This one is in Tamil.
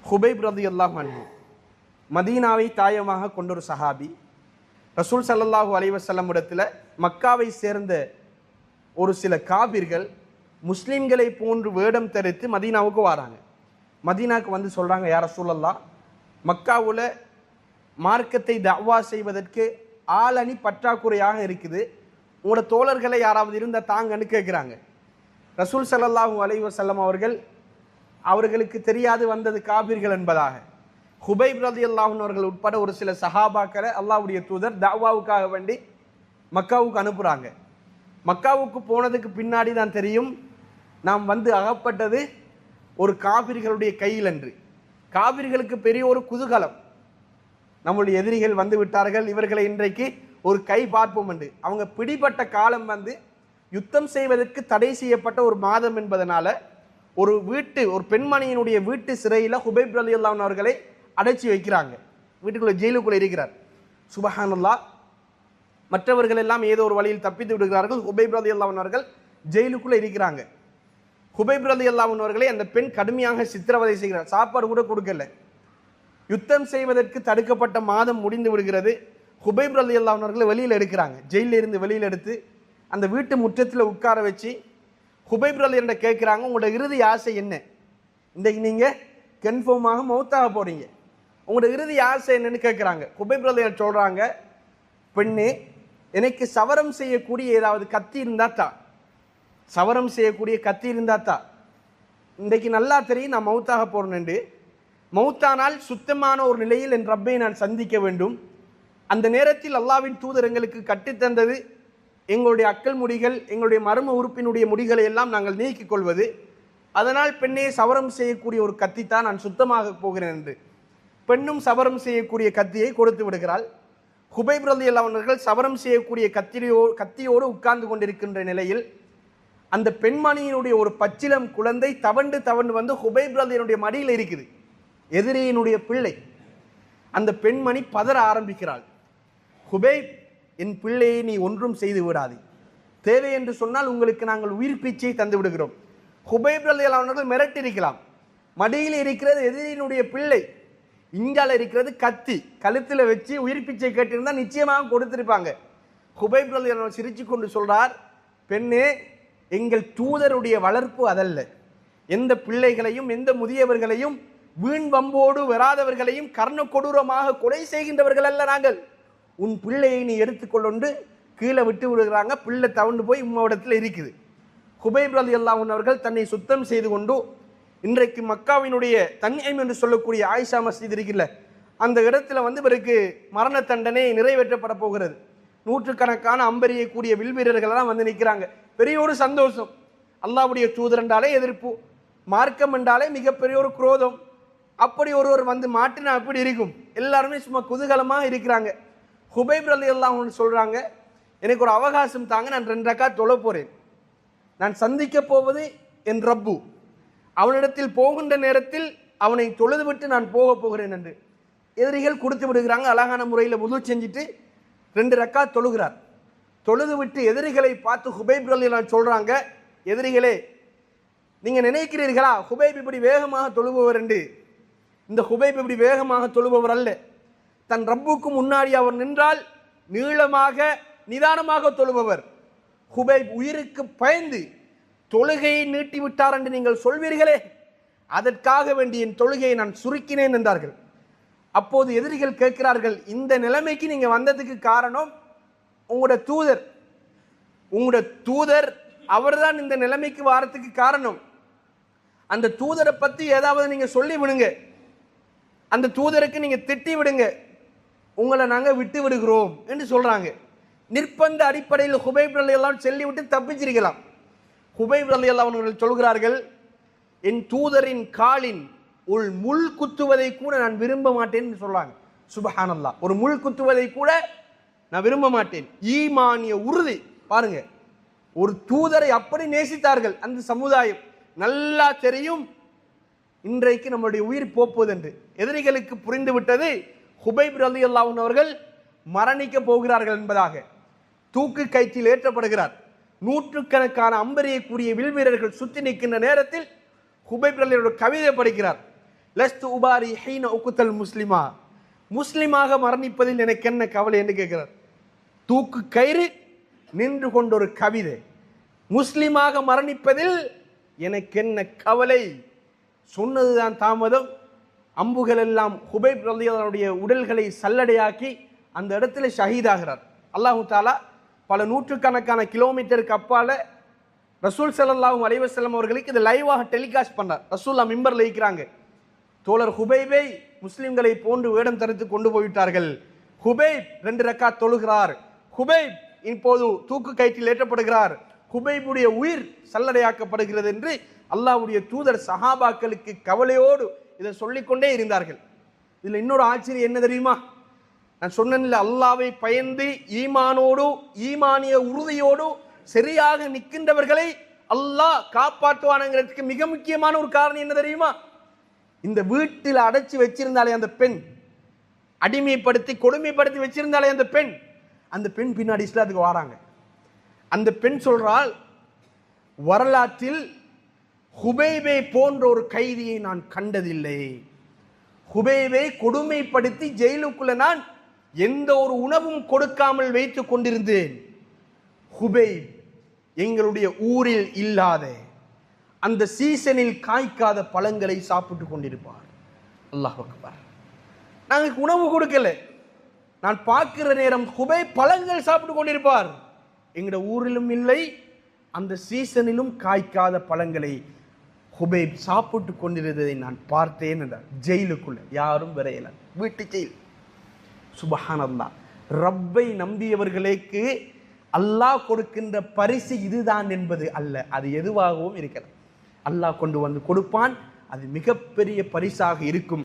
ஹுபைப் ரலியல்லாஹு அன்ஹு மதீனாவை தாயமாக கொண்டொரு சஹாபி. ரசூல் ஸல்லல்லாஹு அலைஹி வஸல்லம் இடத்துல மக்காவை சேர்ந்த ஒரு சில காபிர்கள் முஸ்லீம்களை போன்று வேடம் தரித்து மதீனாவுக்கு வராங்க. மதீனாவுக்கு வந்து சொல்கிறாங்க, யா ரசூலல்லாஹ், மக்காவில் மார்க்கத்தை தஅவா செய்வதற்கு ஆளணி பற்றாக்குறையாக இருக்குது, உங்களோட தோழர்களை யாராவது இருந்தால் தாங்கன்னு கேட்குறாங்க. ரசூல் ஸல்லல்லாஹு அலைஹி வஸல்லம் அவர்களுக்கு தெரியாது வந்தது காபிர்கள் என்பதாக ஹுபைப் ரலியல்லாஹு அவர்கள் உட்பட ஒரு சில சஹாபாக்களை அல்லாஹ்வுடைய தூதர் தஅவாவுக்காக வேண்டி மக்காவுக்கு அனுப்புகிறாங்க. மக்காவுக்கு போனதுக்கு பின்னாடி தான் தெரியும் நாம் வந்து அகப்பட்டது ஒரு காபிர்களுடைய கையில் என்று. காபிர்களுக்கு பெரிய ஒரு குதூகலம், நம்முடைய எதிரிகள் வந்து விட்டார்கள், இவர்களை இன்றைக்கு ஒரு கை பார்ப்போம் என்று. அவங்க பிடிபட்ட காலம் வந்து யுத்தம் செய்வதற்கு தடை செய்யப்பட்ட ஒரு மாதம் என்பதனால ஒரு பெண்மணியினுடைய வீட்டு சிறையில் ஹுபைப் ரலியல்லாஹு அவர்களை அடைச்சி வைக்கிறாங்க. வீட்டுக்குள்ள ஜெயிலுக்குள்ள இருக்கிறார். சுபஹானல்லாஹ், மற்றவர்கள் எல்லாம் ஏதோ ஒரு வழியில் தப்பித்து விடுகிறார்கள். ஹுபைப் ரலியல்லாஹு அவர்கள் ஜெயிலுக்குள்ள இருக்கிறாங்க. ஹுபைப் ரலியல்லாஹு அவர்களை அந்த பெண் கடுமையாக சித்திரவதை செய்கிறார். சாப்பாடு கூட கொடுக்கல. யுத்தம் செய்வதற்கு தடுக்கப்பட்ட மாதம் முடிந்து விடுகிறது. ஹுபைப் ரலியல்லாஹு அவர்களை வெளியில் எடுக்கிறாங்க. ஜெயிலில் இருந்து வெளியில் எடுத்து அந்த வீட்டு முற்றத்தில் உட்கார வச்சு ஹுபைப் ரலியல்லாஹு கேட்குறாங்க, உங்களோட இறுதி ஆசை என்ன? இன்றைக்கு நீங்கள் கன்ஃபார்மாக மௌத்தாக போறீங்க, உங்களோட இறுதி ஆசை என்னன்னு கேட்குறாங்க. ஹுபைப் ரலியல்லாஹு சொல்கிறாங்க, பெண்ணே, எனக்கு சவரம் செய்யக்கூடிய ஏதாவது கத்தி இருந்தாத்தா, சவரம் செய்யக்கூடிய கத்தி இருந்தாத்தா. இன்றைக்கு நல்லா தெரியும் நான் மௌத்தாக போறேன்னு. மௌத்தானால் சுத்தமான ஒரு நிலையில் என் ரப்பை நான் சந்திக்க வேண்டும். அந்த நேரத்தில் அல்லாஹ்வின் தூதர் எங்களுக்கு கட்டித்தந்தது எங்களுடைய அக்கல் முடிகள், எங்களுடைய மர்ம உறுப்பினுடைய முடிகளை எல்லாம் நாங்கள் நீக்கிக் கொள்வது. அதனால் பெண்ணே, சவரம் செய்யக்கூடிய ஒரு கத்தித்தான், நான் சுத்தமாக போகிறேன் என்று பெண்ணும் சவரம் செய்யக்கூடிய கத்தியை கொடுத்து விடுகிறாள். ஹுபைப் ரலியல்லாஹு அவர்கள் சவரம் செய்யக்கூடிய கத்தியோடு உட்கார்ந்து கொண்டிருக்கின்ற நிலையில் அந்த பெண்மணியினுடைய ஒரு பச்சிலம் குழந்தை தவண்டு வந்து ஹுபைப் ரலியல்லாஹுடைய மடியில் இருக்குது, எதிரியினுடைய பிள்ளை. அந்த பெண்மணி பதற ஆரம்பிக்கிறாள். ஹுபைப், என் பிள்ளையை நீ ஒன்றும் செய்து விடாதே, தேவை என்று சொன்னால் உங்களுக்கு நாங்கள் உயிர் பீச்சை தந்து விடுகிறோம். ஹுபைப் ரலியல்லாஹு அவர்கள் மிரட்டிருக்கலாம். மடியில் இருக்கிறது எதிரியினுடைய பிள்ளை, இங்கால இருக்கிறது கத்தி, கழுத்தில் வச்சு உயிர் பிச்சை கேட்டிருந்தால் நிச்சயமாக கொடுத்திருப்பாங்க. ஹுபைப் ரலியல்லாஹு அவர்கள் சிரிச்சு கொண்டு சொல்றார், பெண்ணே, எங்கள் தூதருடைய வளர்ப்பு அதல்ல. எந்த பிள்ளைகளையும் எந்த முதியவர்களையும் வீண் வம்போடு வராதவர்களையும் கர்ண கொடூரமாக கொலை செய்கின்றவர்கள் அல்ல நாங்கள். உன் பிள்ளையை நீ எடுத்துக்கொண்டு கீழே விட்டு விடுகிறாங்க. பிள்ளை தவண்டு போய் உம்மாவிடத்தில் இருக்குது. ஹுபைப் ரலியல்லாஹு அவர்கள் தன்னை சுத்தம் செய்து கொண்டு இன்றைக்கு மக்காவினுடைய தன்ஐம் என்று சொல்லக்கூடிய ஆயிஷா மஸ்ஜித் இருக்குல்ல, அந்த இடத்துல வந்து இவருக்கு மரண தண்டனை நிறைவேற்றப்பட போகிறது. நூற்றுக்கணக்கான அம்பெறியக்கூடிய வில்வீரர்களெல்லாம் வந்து நிற்கிறாங்க. பெரிய ஒரு சந்தோஷம். அல்லாஹ்வுடைய தூதர் என்றாலே எதிர்ப்பு, மார்க்கம் என்றாலே மிகப்பெரிய ஒரு குரோதம். அப்படி ஒருவர் வந்து மாட்டினா அப்படி இருக்கும். எல்லாருமே சும்மா குதூகலமாக இருக்கிறாங்க. ஹுபைப் ரலியல்லாஹு சொல்றாங்க, எனக்கு ஒரு அவகாசம் தாங்க, நான் 2 ரக்காத் தொழ போறேன். நான் சந்திக்க போவது என் ரப்பு, அவனிடத்தில் போகின்ற நேரத்தில் அவனை தொழுது விட்டு நான் போக போகிறேன் என்று எதிரிகள் கொடுத்து விடுகிறாங்க. அழகான முறையில் வுது செஞ்சுட்டு 2 ரக்காத் தொழுகிறார். தொழுது விட்டு எதிரிகளை பார்த்து ஹுபைப் ரலியல்லாஹு சொல்றாங்க, எதிரிகளே, நீங்க நினைக்கிறீர்களா ஹுபைப் இப்படி வேகமாக தொழுபவர் என்று? இந்த ஹுபைப் இப்படி வேகமாக தொழுபவர் அல்ல. தன் ரப்புக்கு முன்னாடி அவர் நின்றால் நீளமாக நிதானமாக தொழுபவர். ஹுபைப் உயிருக்கு பயந்து தொழுகையை நீட்டி விட்டார் என்று நீங்கள் சொல்வீர்களே, அதற்காக வேண்டிய என் தொழுகையை நான் சுருக்கினேன் என்றார்கள். அப்போது எதிரிகள் கேட்கிறார்கள், இந்த நிலைமைக்கு நீங்க வந்ததுக்கு காரணம் உங்களோட தூதர் அவர்தான் இந்த நிலைமைக்கு வாரத்துக்கு காரணம். அந்த தூதரை பத்தி ஏதாவது நீங்க சொல்லி விடுங்க, அந்த தூதருக்கு நீங்க திட்டி விடுங்க, உங்களை நாங்க விட்டு விடுகிறோம் என்று சொல்றாங்க. நிர்பந்த அடிப்படையில் ஹுபைப் ரலியல்லாஹு சொல்லி விட்டு தப்பிச்சிருக்கலாம். ஹுபைப் ரலியல்லாஹு அவர்கள் சொல்கிறார்கள், என் தூதரின் காலின் ஒரு முள் குத்துவதை கூட நான் விரும்ப மாட்டேன் என்று சொல்றாங்க. சுபஹானல்லாஹ், ஒரு முள் குத்துவதை கூட நான் விரும்ப மாட்டேன். ஈமானிய உறுதி பாருங்க. ஒரு தூதரை அப்படி நேசித்தார்கள் அந்த சமுதாயம். நல்லா தெரியும் இன்றைக்கு நம்முடைய உயிர் போப்பது என்று. எதிரிகளுக்கு புரிந்து விட்டது ஹுபைப் ரலியல்லாஹு அவர்கள் மரணிக்க போகிறார்கள் என்பதாக. தூக்கு கயிற்றில் ஏற்றப்படுகிறார். நூற்றுக்கணக்கான அம்பெறியக்கூடிய வில்வீரர்கள் சுற்றி நிற்கின்ற நேரத்தில் ஹுபைப் ரலியல்லாஹு கவிதை படிக்கிறார். லஸ்து உபாரி ஹீன உக்குத்தல் முஸ்லிமா, முஸ்லிமாக மரணிப்பதில் எனக்கு என்ன கவலை என்று கேட்கிறார். தூக்கு கயிறு நின்று கொண்ட ஒரு கவிதை, முஸ்லிமாக மரணிப்பதில் எனக்கு என்ன கவலை. சொன்னதுதான் தாமதம். அம்புகள் எல்லாம் ஹுபைப் ரலியல்லாஹுடைய உடல்களை சல்லடையாக்கி அந்த இடத்துல ஷஹீதாகிறார். அல்லாஹு தாலா பல நூற்றுக்கணக்கான கிலோமீட்டருக்கு அப்பால ரசூல் ஸல்லல்லாஹு அலைஹி வஸல்லம் அவர்களுக்கு இதை லைவாக டெலிகாஸ்ட் பண்ணார். ரசூல்லா மிம்பர்ல இருக்கிறாங்க. தோழர் ஹுபைபை முஸ்லிம்களை போன்று வேடம் தரித்து கொண்டு போய்விட்டார்கள். ஹுபைப் 2 ரக்காத் தொழுகிறார். ஹுபைப் இப்போது தூக்கு கயிற்றில் ஏற்றப்படுகிறார். ஹுபைபுடைய உயிர் சல்லடையாக்கப்படுகிறது என்று அல்லாஹ்வுடைய தூதர் சஹாபாக்களுக்கு கவலையோடு இதை சொல்லிக்கொண்டே இருந்தார்கள். இதுல இன்னொரு ஆச்சரியம் என்ன தெரியுமா? நான் சொன்னேன்ல, அல்லாஹ்வை பயந்து ஈமானோடு ஈமானிய உறுதியோடு சரியாக நிற்கின்றவர்களை அல்லாஹ் காப்பாற்றுவானுங்கிறதுக்கு மிக முக்கியமான ஒரு காரணம் என்ன தெரியுமா? இந்த வீட்டில் அடைச்சி வச்சிருந்தாலே அந்த பெண், அடிமைப்படுத்தி கொடுமைப்படுத்தி வச்சிருந்தாலே அந்த பெண் பின்னாடி இஸ்லாத்துக்கு வராங்க. அந்த பெண் சொல்றால், வரலாற்றில் ஹுபைபை போன்ற ஒரு கைதியை நான் கண்டதில்லை. ஹுபைபை கொடுமைப்படுத்தி ஜெயிலுக்குள்ள நான் எந்த ஒரு உணவும் கொடுக்காமல் வைத்துக் கொண்டிருந்தேன். ஹுபைப் எங்களுடைய ஊரில் இல்லாத அந்த சீசனில் காய்க்காத பழங்களை சாப்பிட்டு கொண்டிருப்பார். அல்லாஹ் அக்பர். நாங்கள் உணவு கொடுக்கல, நான் பார்க்கிற நேரம் ஹுபைப் பழங்கள் சாப்பிட்டு கொண்டிருப்பார். எங்களுடைய ஊரிலும் இல்லை, அந்த சீசனிலும் காய்க்காத பழங்களை ஹுபைப் சாப்பிட்டு கொண்டிருந்ததை நான் பார்த்தேன் என்றார். ஜெயிலுக்குள்ள யாரும் விரையல, வீட்டு ஜெயில். சுபஹானல்லாஹ். ரப்பை நம்பியவர்களுக்கு அல்லாஹ் கொடுக்கின்ற பரிசு இதுதான் என்பது அல்ல, அது எதுவாகவும் இருக்கிறது. அல்லாஹ் கொண்டு வந்து கொடுப்பான், அது மிகப்பெரிய பரிசாக இருக்கும்.